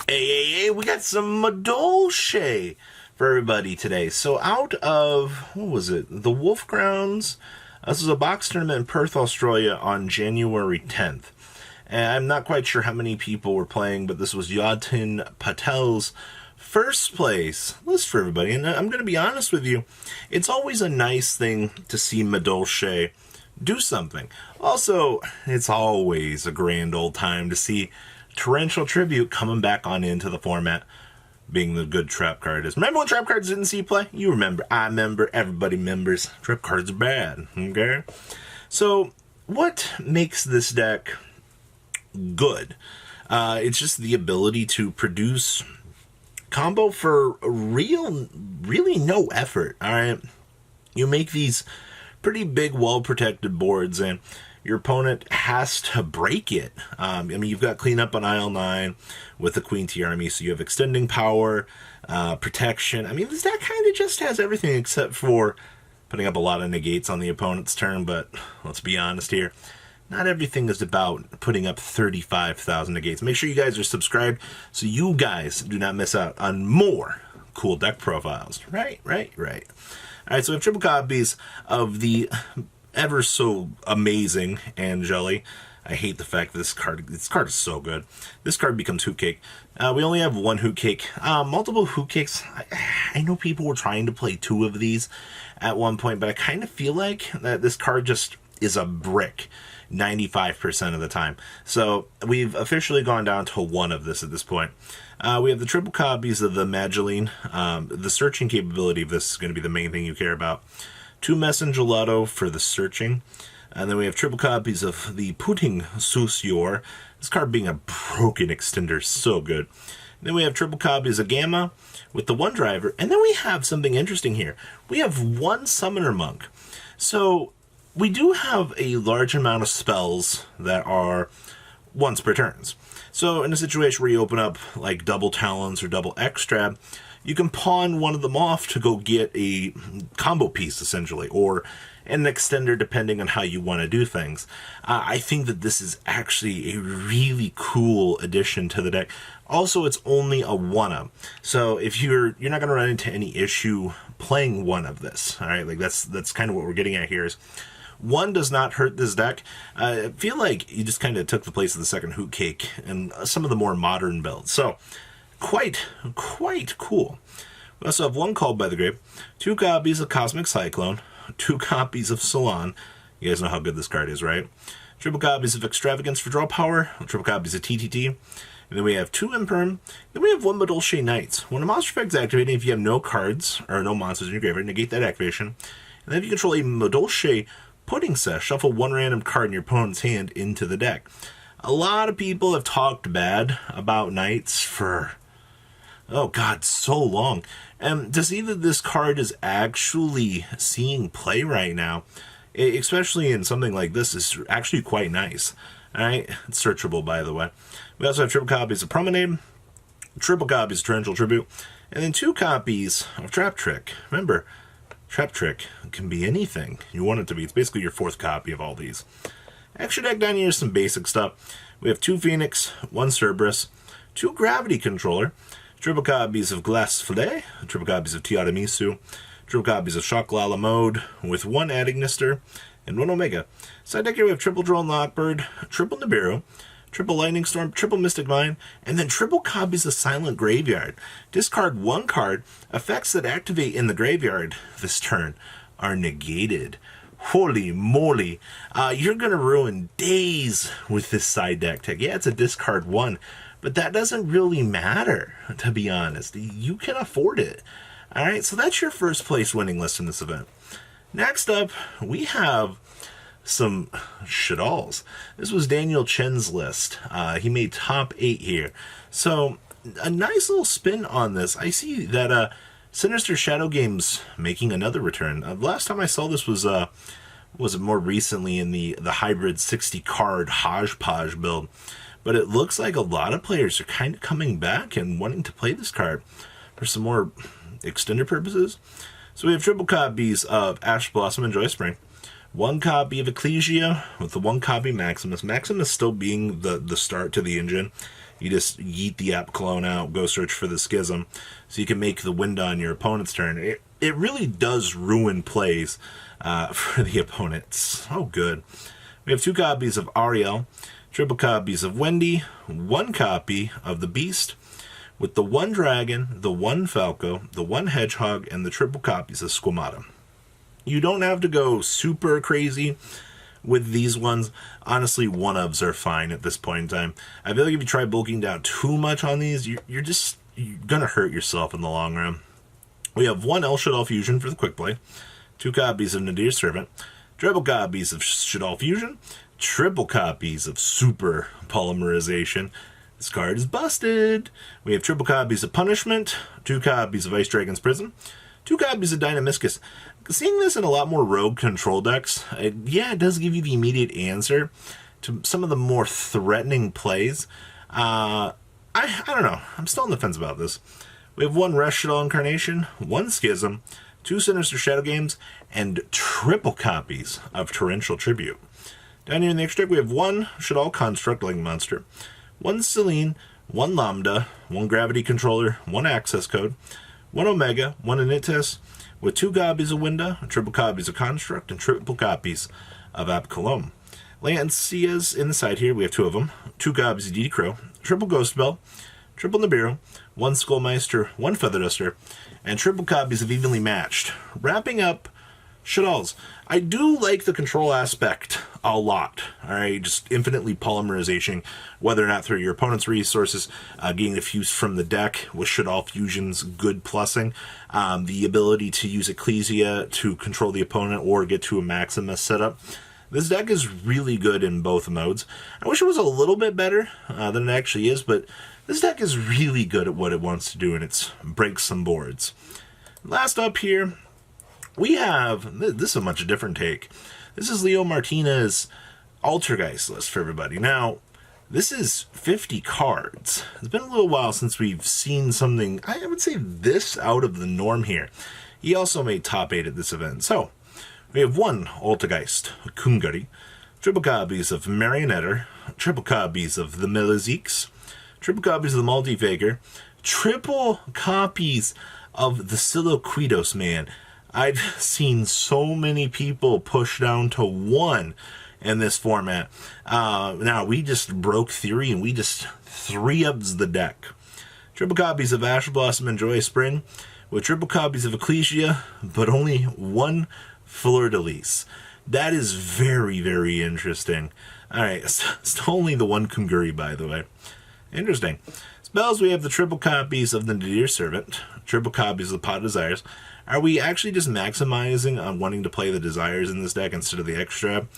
Hey, we got some Madolche for everybody today. So out of, what was it, the Wolf Grounds, this was a box tournament in Perth, Australia on January 10th. And I'm not quite sure how many people were playing, but this was Yatin Patel's first place list for everybody. And I'm going to be honest with you, it's always a nice thing to see Madolche do something. Also, it's always a grand old time to see Torrential Tribute coming back on into the format, being the good trap card is. Remember when trap cards didn't see play? You remember. I remember. Everybody remembers. Trap cards are bad. Okay? So, what makes this deck good? It's just the ability to produce combo for really no effort. Alright? You make these pretty big, well-protected boards, and your opponent has to break it. I mean, you've got cleanup on aisle 9 with the Queen T army, so you have extending power, protection. I mean, this deck kind of just has everything except for putting up a lot of negates on the opponent's turn, but let's be honest here. Not everything is about putting up 35,000 negates. Make sure you guys are subscribed so you guys do not miss out on more cool deck profiles. Right. Alright, so we have triple copies of the ever so amazing Angeli. I hate the fact that this card is so good. This card becomes Hoot Cake. We only have one Hoot Cake. Multiple Hoot Cakes. I know people were trying to play 2 of these at one point, but I kind of feel like that this card just is a brick 95% of the time. So we've officially gone down to 1 of this at this point. We have the triple copies of the Madolche. The searching capability of this is going to be the main thing you care about. 2 Messenger Lotto for the searching. And then we have triple copies of the Puting Susyor. This card being a broken extender, so good. And then we have triple copies of Gamma with the 1 driver. And then we have something interesting here. We have 1 Summoner Monk. So we do have a large amount of spells that are once per turns. So in a situation where you open up like double Talons or double Extra, you can pawn one of them off to go get a combo piece, essentially, or an extender, depending on how you want to do things. I think that this is actually a really cool addition to the deck. Also, it's only a 1-of, so if you're not going to run into any issue playing 1 of this. All right, like that's kind of what we're getting at here. Is 1 does not hurt this deck. I feel like you just kind of took the place of the second Hoot Cake and some of the more modern builds. So quite cool. We also have 1 Called by the Grave, 2 copies of Cosmic Cyclone, 2 copies of Salon. You guys know how good this card is, right? Triple copies of Extravagance for draw power, triple copies of TTT, and then we have 2 Imperm. Then we have 1 Madolche Knights. When a monster effect is activating, if you have no cards or no monsters in your graveyard, negate that activation. And then if you control a Madolche Pudding Set, shuffle 1 random card in your opponent's hand into the deck. A lot of people have talked bad about Knights for, oh god, so long. And to see that this card is actually seeing play right now, especially in something like this, is actually quite nice. Alright, it's searchable, by the way. We also have triple copies of Promenade, triple copies of Torrential Tribute, and then 2 copies of Trap Trick. Remember, Trap Trick can be anything you want it to be. It's basically your 4th copy of all these. Extra deck down here is some basic stuff. We have 2 Phoenix, 1 Cerberus, 2 Gravity Controller, triple copies of Glass Filet, triple copies of Tiaramisu, triple copies of Shock Lala Mode with 1 Adignister, and 1 Omega. Side deck here we have triple Drone Lockbird, triple Nibiru, triple Lightning Storm, triple Mystic Vine, and then triple copies of Silent Graveyard. Discard 1 card. Effects that activate in the graveyard this turn are negated. Holy moly. You're going to ruin days with this side deck tech. Yeah, it's a discard 1. But that doesn't really matter, to be honest. You can afford it. Alright, so that's your first place winning list in this event. Next up, we have some Shaddolls. This was Daniel Chen's list. He made top 8 here. So, a nice little spin on this. I see that Sinister Shadow Games making another return. Last time I saw this was it more recently in the hybrid 60 card hodgepodge build. But it looks like a lot of players are kind of coming back and wanting to play this card for some more extended purposes. So we have triple copies of Ash Blossom and Joy Spring, 1 copy of Ecclesia with the 1 copy Maximus. Maximus still being the start to the engine. You just yeet the App Cologne out, go search for the Schism, so you can make the wind on your opponent's turn. It really does ruin plays for the opponents. Oh, good. We have 2 copies of Ariel, triple copies of Wendy, 1 copy of the Beast, with the 1 Dragon, the 1 Falco, the 1 Hedgehog, and the triple copies of Squamata. You don't have to go super crazy with these ones. Honestly, one-ofs are fine at this point in time. I feel like if you try bulking down too much on these, you're going to hurt yourself in the long run. We have 1 El Shaddoll Fusion for the quick play, 2 copies of Nadir's Servant, triple copies of Shaddoll Fusion, triple copies of Super Polymerization. This card is busted. We have triple copies of Punishment, 2 copies of Ice Dragon's Prison, 2 copies of Dynamiscus. Seeing this in a lot more rogue control decks, it does give you the immediate answer to some of the more threatening plays. I don't know. I'm still on the fence about this. We have 1 Resh Shaddoll Incarnation, 1 Schism, 2 Sinister Shadow Games, and triple copies of Torrential Tribute. Down here in the extra deck, we have 1 Shaddoll Construct Link Monster, 1 Selene, 1 Lambda, 1 Gravity Controller, 1 Access Code, 1 Omega, 1 Anitis, with 2 copies of Winda, triple copies of Construct, and triple copies of App Cologne. Lancias in the side here, we have 2 of them, 2 copies of DD Crow, triple Ghost Bell, triple Nibiru, 1 Skullmeister, 1 Feather Duster, and triple copies of Evenly Matched. Wrapping up Shaddolls. I do like the control aspect a lot. Alright, just infinitely polymerization, whether or not through your opponent's resources, getting the fuse from the deck with Shaddoll Fusion's good plussing, the ability to use Ecclesia to control the opponent or get to a Maximus setup. This deck is really good in both modes. I wish it was a little bit better than it actually is, but this deck is really good at what it wants to do, and it breaks some boards. Last up here, we have, this is a much different take. This is Leo Martinez's Altergeist list for everybody. Now, this is 50 cards. It's been a little while since we've seen something, I would say, this out of the norm here. He also made top 8 at this event. So, we have 1 Altergeist, Kungari, triple copies of Marionetter, triple copies of the Meliziques, triple copies of the Multifaker, triple copies of the Siliquidos Man. I've seen so many people push down to 1 in this format. Now, we just broke theory and we just 3-ups the deck. Triple copies of Ash Blossom and Joyous Spring, with triple copies of Ecclesia, but only 1 Fleur-de-Lis. That is very, very interesting. Alright, it's only the 1 Kunguri, by the way. Interesting. Spells, we have the triple copies of the Nadir's Servant, triple copies of the Pot of Desires. Are we actually just maximizing on wanting to play the Desires in this deck instead of the extra?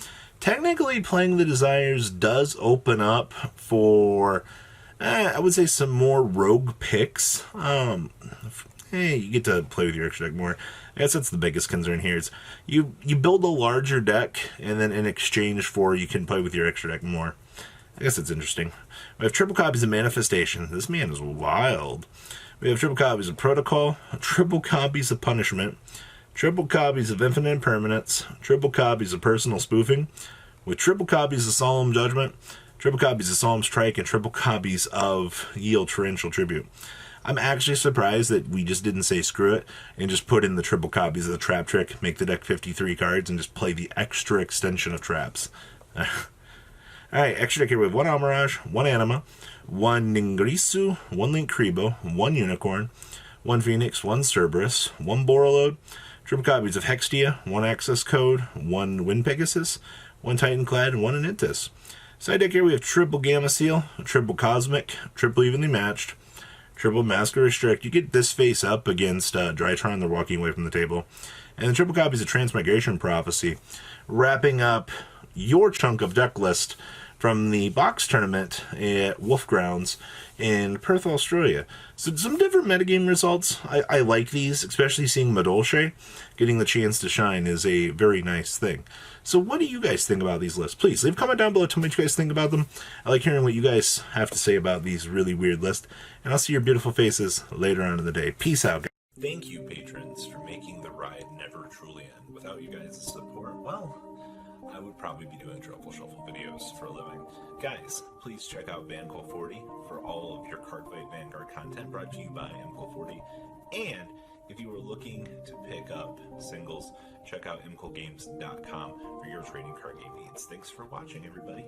Technically, playing the Desires does open up for, I would say, some more rogue picks. Hey, you get to play with your extra deck more. I guess that's the biggest concern here. Is you build a larger deck, and then in exchange for you can play with your extra deck more. I guess it's interesting. We have triple copies of Manifestation. This man is wild. We have triple copies of Protocol, triple copies of Punishment, triple copies of Infinite Impermanence, triple copies of Personal Spoofing, with triple copies of Solemn Judgment, triple copies of Solemn Strike, and triple copies of Yield Torrential Tribute. I'm actually surprised that we just didn't say screw it and just put in the triple copies of the Trap Trick, make the deck 53 cards, and just play the extra extension of traps. Alright, extra deck here we have 1 Almirage, 1 Anima, 1 Ningrisu, 1 Link Kribo, 1 Unicorn, 1 Phoenix, 1 Cerberus, 1 Borreload, triple copies of Hextia, 1 Access Code, 1 Wind Pegasus, 1 Titanclad, and 1 Anintis. Side deck here we have triple Gamma Seal, triple Cosmic, triple Evenly Matched, triple Masker Restrict. You get this face up against Drytron, they're walking away from the table. And the triple copies of Transmigration Prophecy, wrapping up your chunk of deck list from the box tournament at Wolf Grounds in Perth, Australia. So some different metagame results. I like these, especially seeing Madolche getting the chance to shine is a very nice thing. So what do you guys think about these lists? Please leave a comment down below. Tell me what you guys think about them. I like hearing what you guys have to say about these really weird lists. And I'll see your beautiful faces later on in the day. Peace out, guys. Thank you, patrons, for making the ride never truly end. Without you guys' support, well, I would probably be doing Truffle Shuffle videos for a living. Guys, please check out VanCall40 for all of your Cardfight Vanguard content brought to you by MCall40. And if you are looking to pick up singles, check out mcallgames.com for your trading card game needs. Thanks for watching, everybody.